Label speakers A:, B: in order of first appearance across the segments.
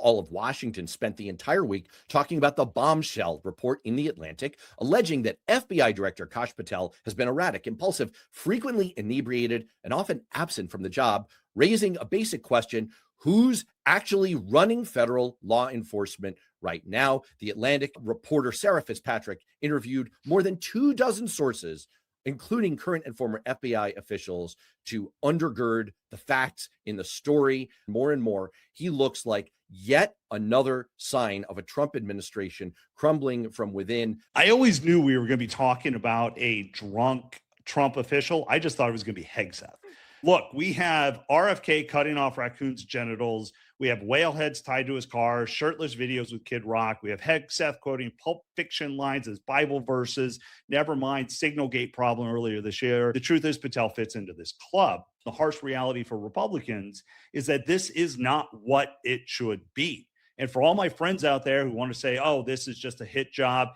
A: All of Washington spent the entire week talking about the bombshell report in The Atlantic, alleging that FBI Director Kash Patel has been erratic, impulsive, frequently inebriated, and often absent from the job, raising a basic question: who's actually running federal law enforcement right now? The Atlantic reporter Sarah Fitzpatrick interviewed more than 24 sources, including current and former FBI officials, to undergird the facts in the story. More and more, he looks like yet another sign of a Trump administration crumbling from within.
B: I always knew we were going to be talking about a drunk Trump official. I just thought it was going to be Hegseth. Look, we have RFK cutting off raccoons' genitals. We have whale heads tied to his car, shirtless videos with Kid Rock. We have Hegseth quoting Pulp Fiction lines as Bible verses. Never mind Signalgate problem earlier this year. The truth is Patel fits into this club. The harsh reality for Republicans is that this is not what it should be. And for all my friends out there who want to say, oh, this is just a hit job,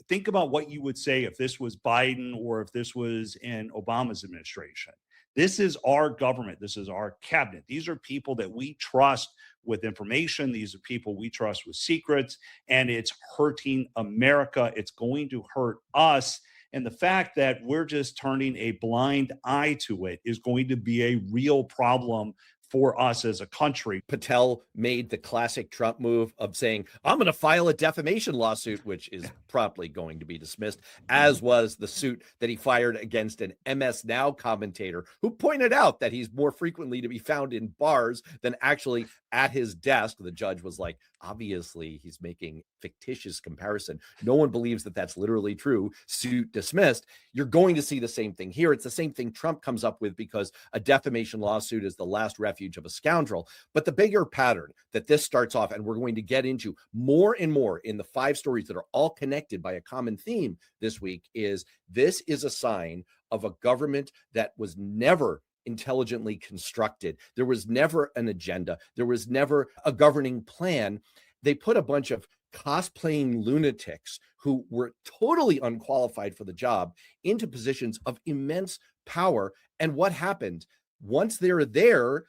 B: think about what you would say if this was Biden or if this was in Obama's administration. This is our government. This is our cabinet. These are people that we trust with information. These are people we trust with secrets, and it's hurting America. It's going to hurt us. And the fact that we're just turning a blind eye to it is going to be a real problem for us as a country.
A: Patel made the classic Trump move of saying, I'm going to file a defamation lawsuit, which is promptly going to be dismissed, as was the suit that he fired against an MS Now commentator who pointed out that he's more frequently to be found in bars than actually at his desk. The judge was like, obviously, he's making fictitious comparison. No one believes that that's literally true. Suit dismissed. You're going to see the same thing here. It's the same thing Trump comes up with because a defamation lawsuit is the last refuge of a scoundrel. But the bigger pattern that this starts off, and we're going to get into more and more in the 5 stories that are all connected by a common theme this week, is this is a sign of a government that was never intelligently constructed. There was never an agenda. There was never a governing plan. They put a bunch of cosplaying lunatics who were totally unqualified for the job into positions of immense power. And what happened? Once they're there,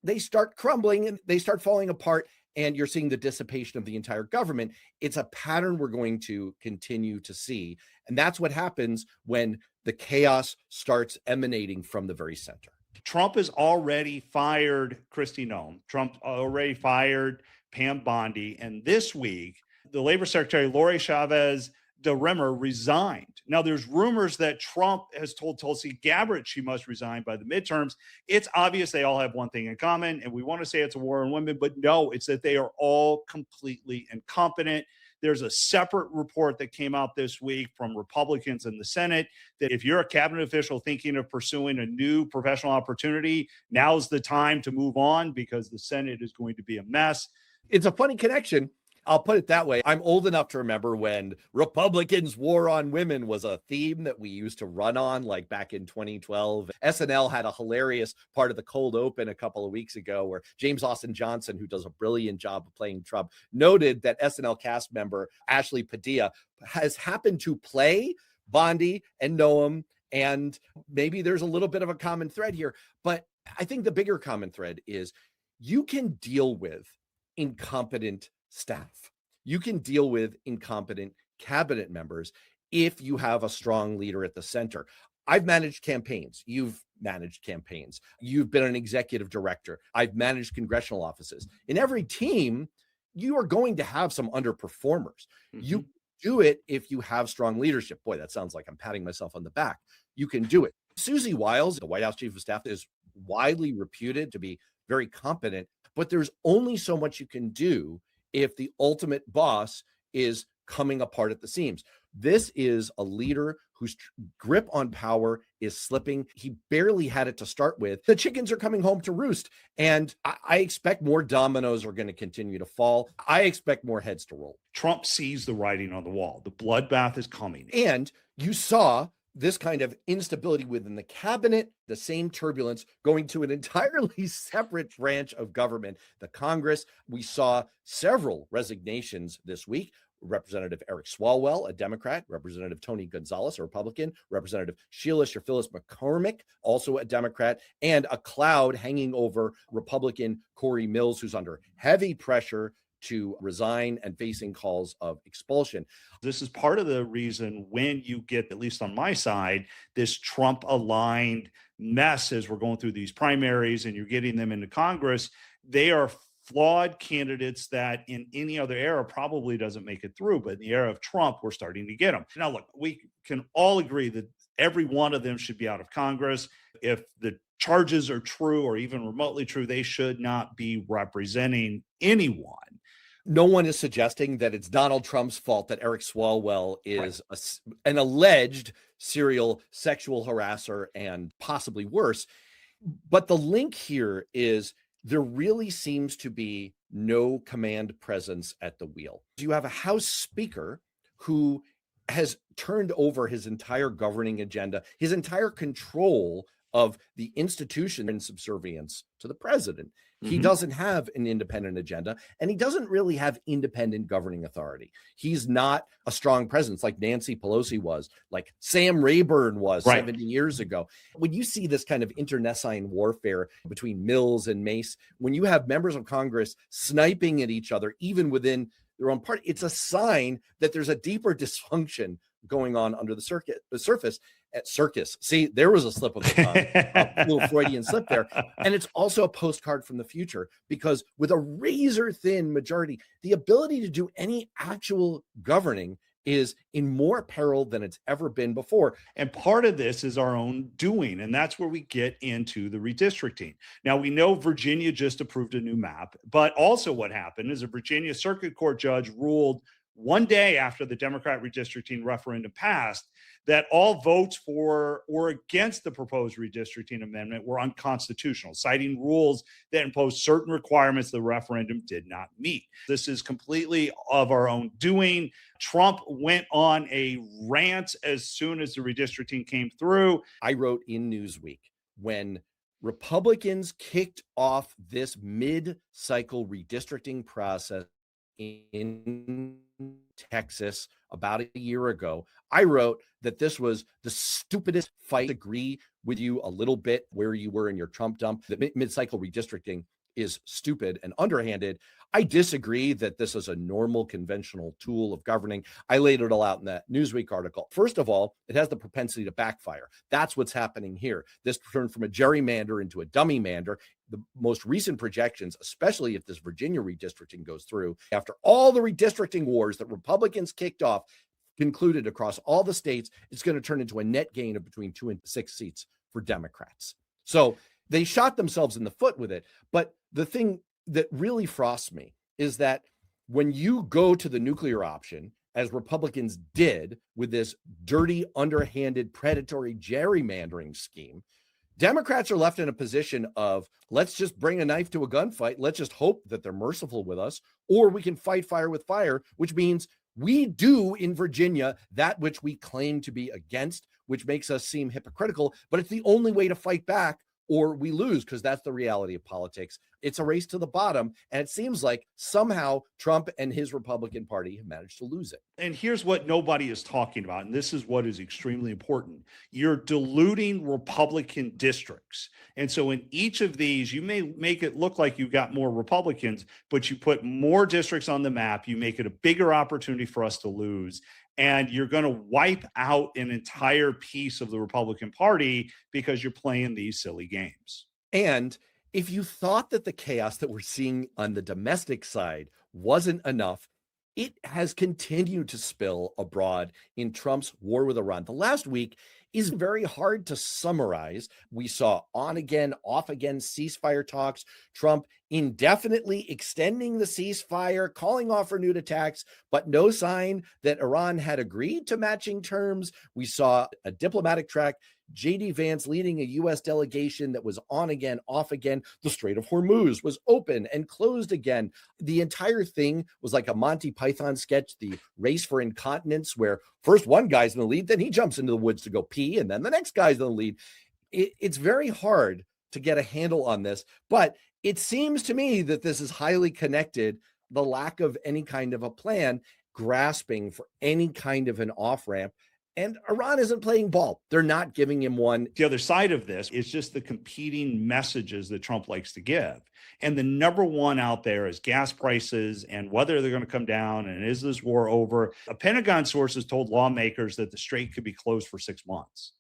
A: they start crumbling and they start falling apart. And you're seeing the dissipation of the entire government. It's a pattern we're going to continue to see. And that's what happens when the chaos starts emanating from the very center.
B: Trump has already fired Kristi Noem. Trump already fired Pam Bondi. And this week, the Labor Secretary, Lori Chavez de Rimmer, resigned. Now, there's rumors that Trump has told Tulsi Gabbard she must resign by the midterms. It's obvious they all have one thing in common, and we want to say it's a war on women, but no, it's that they are all completely incompetent. There's a separate report that came out this week from Republicans in the Senate that if you're a cabinet official thinking of pursuing a new professional opportunity, now's the time to move on because the Senate is going to be a mess.
A: It's a funny connection. I'll put it that way. I'm old enough to remember when Republicans' war on women was a theme that we used to run on, like back in 2012. SNL had a hilarious part of the cold open a couple of weeks ago where James Austin Johnson, who does a brilliant job of playing Trump, noted that SNL cast member Ashley Padilla has happened to play Bondi and Noam, and maybe there's a little bit of a common thread here. But I think the bigger common thread is you can deal with incompetent staff. You can deal with incompetent cabinet members if you have a strong leader at the center. I've managed campaigns. You've managed campaigns. You've been an executive director. I've managed congressional offices. In every team, you are going to have some underperformers. Mm-hmm. You do it if you have strong leadership. Boy, that sounds like I'm patting myself on the back. You can do it. Susie Wiles, the White House Chief of Staff, is widely reputed to be very competent, but there's only so much you can do if the ultimate boss is coming apart at the seams. This is a leader whose grip on power is slipping. He barely had it to start with. The chickens are coming home to roost, and I expect more dominoes are going to continue to fall. I expect more heads to roll.
B: Trump sees the writing on the wall. The bloodbath is coming.
A: And you saw this kind of instability within the cabinet, the same turbulence going to an entirely separate branch of government, the Congress. We saw several resignations this week. Representative Eric Swalwell, a Democrat, Representative Tony Gonzalez, a Republican, Representative Sheila Phyllis McCormick, also a Democrat, and a cloud hanging over Republican Corey Mills, who's under heavy pressure to resign and facing calls of expulsion.
B: This is part of the reason when you get, at least on my side, this Trump aligned mess as we're going through these primaries and you're getting them into Congress, they are flawed candidates that in any other era probably doesn't make it through. But in the era of Trump, we're starting to get them. Now, look, we can all agree that every one of them should be out of Congress. If the charges are true or even remotely true, they should not be representing anyone.
A: No one is suggesting that it's Donald Trump's fault that Eric Swalwell is an alleged serial sexual harasser and possibly worse. But the link here is there really seems to be no command presence at the wheel. You have a House Speaker who has turned over his entire governing agenda, his entire control of the institution in subservience to the president. He doesn't have an independent agenda, and he doesn't really have independent governing authority. He's not a strong presence like Nancy Pelosi was, like Sam Rayburn was 70 years ago. When you see this kind of internecine warfare between Mills and Mace, when you have members of Congress sniping at each other, even within their own party, it's a sign that there's a deeper dysfunction going on under the surface. At circus. See, there was a slip of the tongue, a little Freudian slip there. And it's also a postcard from the future, because with a razor thin majority, the ability to do any actual governing is in more peril than it's ever been before.
B: And part of this is our own doing. And that's where we get into the redistricting. Now, we know Virginia just approved a new map, but also what happened is a Virginia Circuit Court judge ruled one day after the Democrat redistricting referendum passed that all votes for or against the proposed redistricting amendment were unconstitutional, citing rules that imposed certain requirements the referendum did not meet. This is completely of our own doing. Trump went on a rant as soon as the redistricting came through.
A: I wrote in Newsweek when Republicans kicked off this mid-cycle redistricting process in Texas about a year ago, I wrote that this was the stupidest fight. I agree with you a little bit where you were in your Trump dump, that mid-cycle redistricting is stupid and underhanded. I disagree that this is a normal conventional tool of governing. I laid it all out in that Newsweek article. First of all, it has the propensity to backfire. That's what's happening here. This turned from a gerrymander into a dummy mander. The most recent projections, especially if this Virginia redistricting goes through, after all the redistricting wars that Republicans kicked off, concluded across all the states, it's going to turn into a net gain of between 2 and 6 seats for Democrats. So they shot themselves in the foot with it. But the thing that really frosts me is that when you go to the nuclear option, as Republicans did with this dirty, underhanded, predatory gerrymandering scheme, Democrats are left in a position of, let's just bring a knife to a gunfight. Let's just hope that they're merciful with us, or we can fight fire with fire, which means we do in Virginia that which we claim to be against, which makes us seem hypocritical, but it's the only way to fight back, or we lose, because that's the reality of politics. It's a race to the bottom, and it seems like somehow Trump and his Republican Party have managed to lose it.
B: And here's what nobody is talking about, and this is what is extremely important. You're diluting Republican districts. And so in each of these, you may make it look like you've got more Republicans, but you put more districts on the map, you make it a bigger opportunity for us to lose. And you're going to wipe out an entire piece of the Republican Party because you're playing these silly games.
A: And if you thought that the chaos that we're seeing on the domestic side wasn't enough, it has continued to spill abroad in Trump's war with Iran. The last week is very hard to summarize. We saw on again, off again ceasefire talks, Trump indefinitely extending the ceasefire, calling off renewed attacks, but no sign that Iran had agreed to matching terms. We saw a diplomatic track, J.D. Vance leading a U.S. delegation that was on again, off again. The Strait of Hormuz was open and closed again. The entire thing was like a Monty Python sketch, the race for incontinence, where first one guy's in the lead, then he jumps into the woods to go pee, and then the next guy's in the lead. It's very hard to get a handle on this, but it seems to me that this is highly connected. The lack of any kind of a plan, grasping for any kind of an off-ramp, And Iran isn't playing ball. They're not giving him one.
B: The other side of this is just the competing messages that Trump likes to give. And the number one out there is gas prices and whether they're going to come down and is this war over. A Pentagon source has told lawmakers that the strait could be closed for 6 months.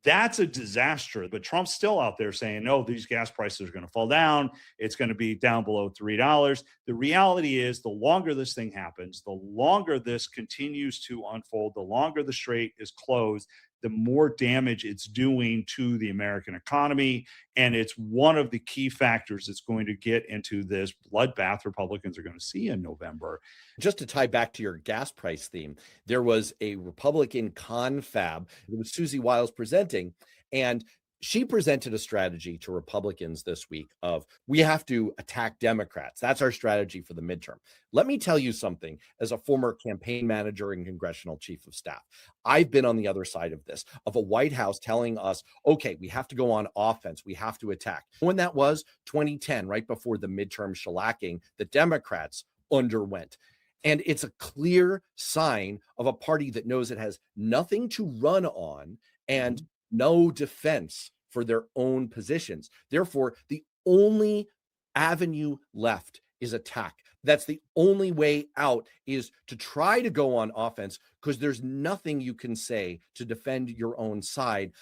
B: That's a disaster. But Trump's still out there saying, no, these gas prices are going to fall down. It's going to be down below $3. The reality is, the longer this thing happens, the longer this continues to unfold, the longer the strait is closed, the more damage it's doing to the American economy. And it's one of the key factors that's going to get into this bloodbath Republicans are going to see in November.
A: Just to tie back to your gas price theme, there was a Republican confab that was Susie Wiles presenting, and she presented a strategy to Republicans this week of, we have to attack Democrats. That's our strategy for the midterm. Let me tell you something, as a former campaign manager and congressional chief of staff, I've been on the other side of this, of a White House telling us, okay, we have to go on offense. We have to attack. When that was 2010, right before the midterm shellacking the Democrats underwent. And it's a clear sign of a party that knows it has nothing to run on and no defense for their own positions. Therefore, the only avenue left is attack. That's the only way out, is to try to go on offense, because there's nothing you can say to defend your own side.